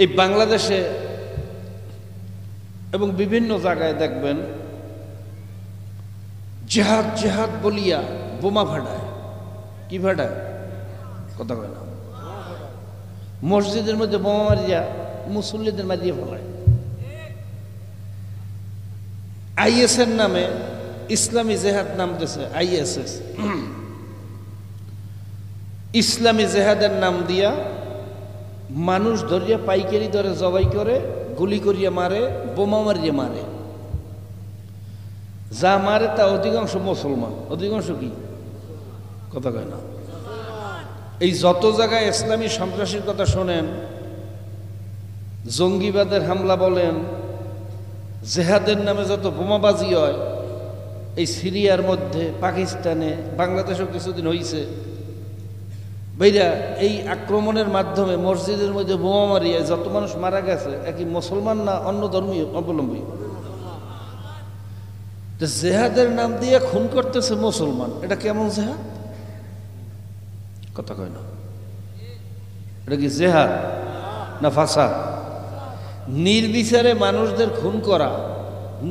এই বাংলাদেশে এবং বিভিন্ন জায়গায় দেখবেন জেহাদ জেহাদ বলিয়া বোমা ফাটায়। কি ফাটায়? কথা কয় না। মসজিদের মধ্যে বোমা মারিয়া মুসল্লিদের মারিয়ে ফেলায়। আইএস এর নামে ইসলামী জেহাদ নামতেছে, আইএসএস ইসলামী জেহাদের নাম দিয়া মানুষ ধরিয়া পাইকারি ধরে জবাই করে, গুলি করিয়া মারে, বোমা মারিয়ে মারে। যা মারে তা অধিকাংশ মুসলমান। অধিকাংশ কি? কথা কয় না। এই যত জায়গায় ইসলামী সন্ত্রাসীর কথা শোনেন, জঙ্গিবাদের হামলা বলেন, জেহাদের নামে যত বোমাবাজি হয়, এই সিরিয়ার মধ্যে, পাকিস্তানে, বাংলাদেশেও কিছুদিন হয়েছে, ভাইরা এই আক্রমণের মাধ্যমে মসজিদের মধ্যে বোমা মারিয়ে যত মানুষ মারা গেছে, একই মুসলমান না অন্য ধর্মীয় অবলম্বী? জেহাদের নাম দিয়ে খুন করতেছে মুসলমান। এটা কেমন জেহাদ? কথা কয় না। এটা কি জেহাদ না ফাসাদ? নির্বিচারে মানুষদের খুন করা,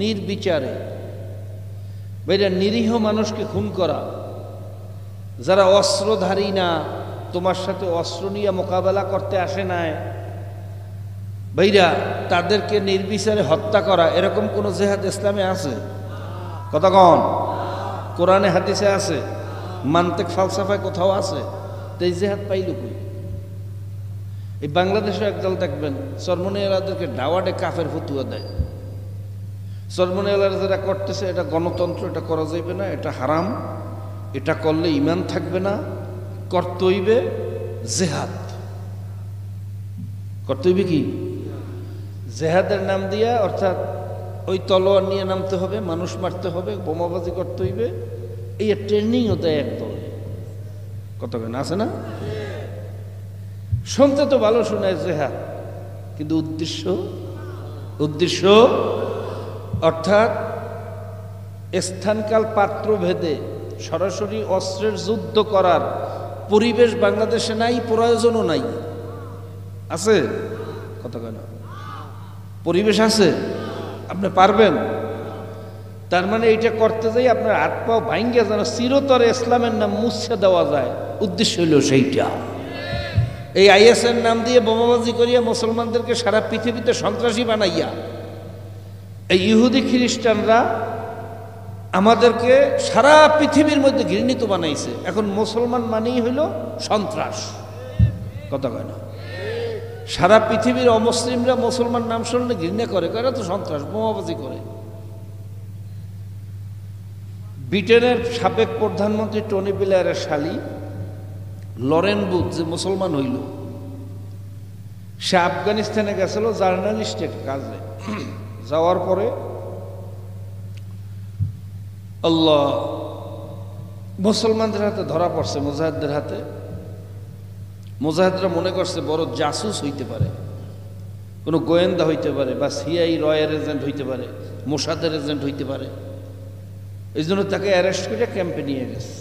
নির্বিচারে ভাইরা নিরীহ মানুষকে খুন করা, যারা অস্ত্রধারী না, তোমার সাথে অস্ত্র নিয়ে মোকাবেলা করতে আসে নাই, ভাইরা তাদেরকে নির্বিচারে হত্যা করা, এরকম কোন জেহাদ ইসলামে আছে? কথা কন। কোরআনে হাদিসে আছে? মান্তেক ফালসাফায় কোথাও আছে? তো এই জেহাদ পাইল কই? এই বাংলাদেশে একদল দেখবেন চরমনিয়ালাদেরকে ডাওয়াটে কাফের ফতুয়া দেয়। চরমনিয়ালারা যারা করতেছে এটা গণতন্ত্র, এটা করা যাইবে না, এটা হারাম, এটা করলে ইমান থাকবে না, করতে হইবে জেহাদ। করতে হইবে কি? জেহাদের নাম দিয়া, অর্থাৎ ওই তলোয়ার নিয়ে নামতে হবে, মানুষ মারতে হবে, বোমাবাজি করতে হইবে, এই ট্রেনিংও দেয় একদল। কত কেন আছে না? শুনতে তো ভালো শোনায় জেহাদ, কিন্তু উদ্দেশ্য অর্থাৎ স্থানকাল পাত্র ভেদে সরাসরি অস্ত্রের যুদ্ধ করার পরিবেশ বাংলাদেশে নাই, প্রয়োজনও নাই। আছে? কথা কেন? পরিবেশ আছে? আপনি পারবেন? তার মানে এইটা করতে যাই আপনার হাত পাও ভাঙ্গিয়া যেন চিরতরে ইসলামের নাম মুছে দেওয়া যায়, উদ্দেশ্য হইল সেইটা। এই আইএস এর নাম দিয়ে বোমাবাজি করিয়া মুসলমানদেরকে সারা পৃথিবীতে সন্ত্রাসী বানাইয়া এই ইহুদি খ্রিস্টানরা আমাদেরকে সারা পৃথিবীর মধ্যে ঘৃণিত বানাইছে। এখন মুসলমান মানেই হইল সন্ত্রাস। কথা কয় না? সারা পৃথিবীর অমুসলিমরা মুসলমান নাম শুনলে ঘৃণা করে, এরা তো সন্ত্রাস, বোমাবাজি করে। ব্রিটেনের সাবেক প্রধানমন্ত্রী টনি ব্লেয়ারের শালী লরেন বুথ যে মুসলমান হইল, সে আফগানিস্তানে গেছিল জার্নালিস্টের কাজে। যাওয়ার পরে আল্লাহ মুসলমানদের হাতে ধরা পড়ছে, মুজাহিদদের হাতে। মুজাহিদরা মনে করছে বড় জাসুস হইতে পারে, কোনো গোয়েন্দা হইতে পারে, বা সিআই রয়ের এজেন্ট হইতে পারে, মোসাদের এজেন্ট হইতে পারে। এই জন্য তাকে অ্যারেস্ট করে ক্যাম্পে নিয়ে গেছে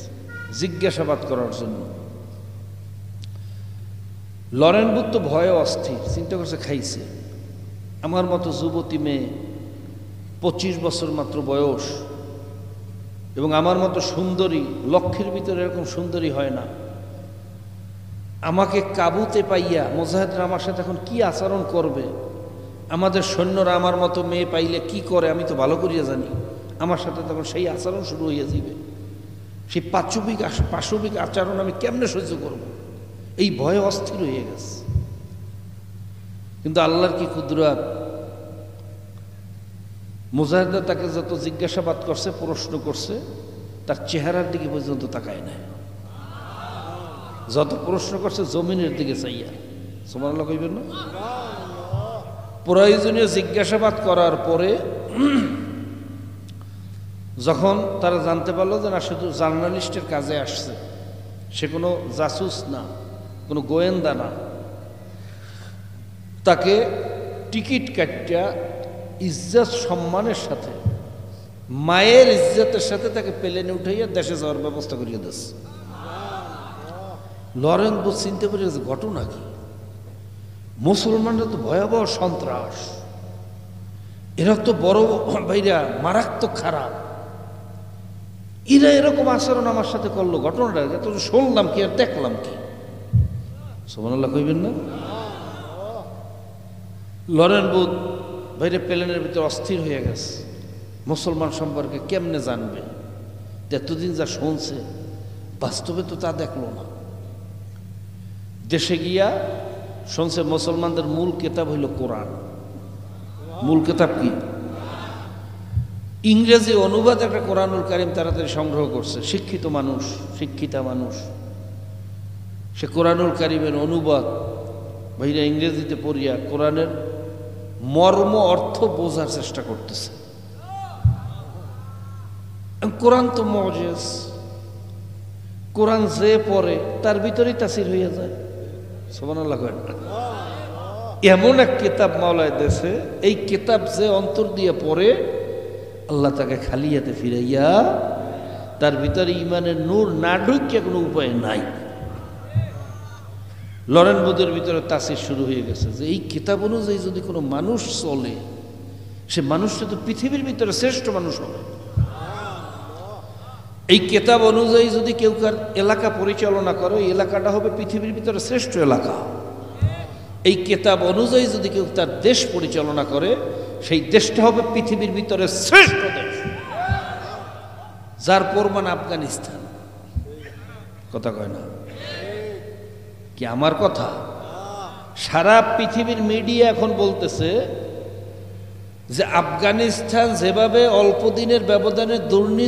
জিজ্ঞাসাবাদ করার জন্য। লরেন বুথ তো ভয়ে অস্থির, চিন্তা করছে খাইছে। আমার মতো যুবতী মেয়ে, 25 বছর মাত্র বয়স, এবং আমার মতো সুন্দরী, লক্ষের ভিতরে এরকম সুন্দরী হয় না, আমাকে কাবুতে পাইয়া মুজাহিদরা আমার সাথে এখন কি আচরণ করবে, আমাদের সৈন্যরা আমার মতো মেয়ে পাইলে কি করে আমি তো ভালো করিয়া জানি। আমার সাথে তখন সেই আচরণ শুরু হইয়া যাবে, সেই পাশবিক আচরণ আমি কেমনে সহ্য করব, এই ভয়ে অস্থির হয়ে গেছে। কিন্তু আল্লাহর কি কুদরত, মুজাহিদরা তাকে যত জিজ্ঞাসাবাদ করছে, প্রশ্ন করছে, তার চেহারার দিকে পর্যন্ত তাকায় না। যত প্রশ্ন করছে জমিনের দিকে চাইয়া। সুবহানাল্লাহ কইবেন না? প্রয়োজনীয় জিজ্ঞাসাবাদ করার পরে যখন তারা জানতে পারলো যে না, শুধু জার্নালিস্টের কাজে আসছে, সে কোনো জাসুস না, কোনো গোয়েন্দা না, তাকে টিকিট কাটিয়া ইজ্জত সম্মানের সাথে, মায়ের ইজ্জতের সাথে তাকে প্লেনে উঠাইয়া দেশে যাওয়ার ব্যবস্থা করিয়ে দিচ্ছে। লরেন বুথ চিনতে পেরে ঘটনা কি? মুসলমানরা তো ভয়াবহ সন্ত্রাস, এরা তো বড় ভাইরা মারাত্মক খারাপ, এরা এরকম আচরণ আমার সাথে করলো, ঘটনাটা এত শুনলাম কি আর দেখলাম কি? সুবহানাল্লাহ কইবেন না? লরেন বুথ ভাইরা প্লেনের ভিতরে অস্থির হয়ে গেছে, মুসলমান সম্পর্কে কেমনে জানবে? এতদিন যা শুনছে বাস্তবে তো তা দেখলো না। দেশে গিয়া শুনছে মুসলমানদের মূল কিতাব হইল কোরআন। মূল কিতাব কি? ইংরেজি অনুবাদ একটা কোরআনুল কারীম তাড়াতাড়ি সংগ্রহ করছে, শিক্ষিত মানুষ, শিক্ষিতা মানুষ, সে কোরআনুল কারীমের অনুবাদ ভাইরা ইংরেজিতে পড়িয়া কোরআনের মর্ম অর্থ বোঝার চেষ্টা করতেছে। কোরআন তো মুজিজ, কোরআন যে পড়ে তার ভিতরেই তাসির হইয়া যায়। সুবহানাল্লাহ। এমন এক কিতাব মাওলায় দেশে, এই কিতাব যে অন্তর দিয়ে পড়ে আল্লাহ তাকে খালিয়াতে ফিরাইয়া তার ভিতরে ইমানের নূর না ঢুকিয়া কোনো উপায় নাই। লরেন বুথের ভিতরে তাসির শুরু হয়ে গেছে যে এই কিতাব অনুযায়ী যদি কোনো মানুষ চলে, সে মানুষটা তো পৃথিবীর ভিতরে শ্রেষ্ঠ মানুষ হবে। এই কিতাব অনুযায়ী যদি কেউ কার এলাকা পরিচালনা করে, এই এলাকাটা হবে পৃথিবীর ভিতরে শ্রেষ্ঠ এলাকা। এই কিতাব অনুযায়ী যদি কেউ তার দেশ পরিচালনা করে, সেই দেশটা হবে পৃথিবীর ভিতরে শ্রেষ্ঠ দেশ, যার প্রমাণ আফগানিস্তান। কথা কয় না কি আমার কথা? সারা পৃথিবীর মিডিয়া এখন বলতেছে যে আফগানিস্তান যেভাবে অল্প দিনের ব্যবধানে দুর্নীতি